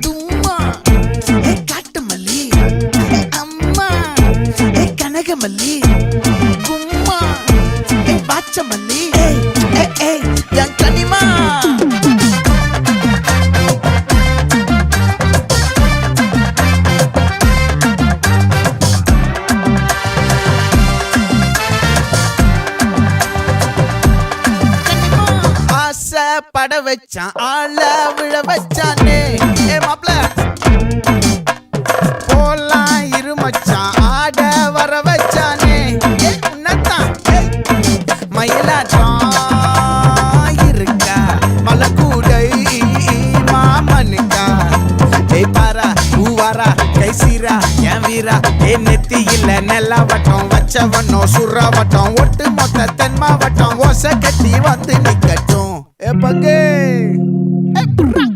தும்மா ஏ காட்டு மல்லி அம்மா ஏ கனகமல்லி கும்மா ஏ பாச்ச மல்லி என் கனிமா பட வச்சான் ஆள விழ வச்சானே ஏ மாப்ள போலாம் இருமச்சான் ஆட வர வச்சானே உன்னத்தான் மயிலாட்டம் இருக்கா மலக்கூடை மாமனுக்கா ஏய் பாரா பூவாரா கைசீரா என் வீரா ஏ நெத்தி இல்ல நெல்லா வட்டம் வச்சவனோ சுறா வட்டம் ஒட்டு மொத்த தென் மாவட்டம் ஓசை கட்டி வந்து நிக்கட்டும். É pra quem?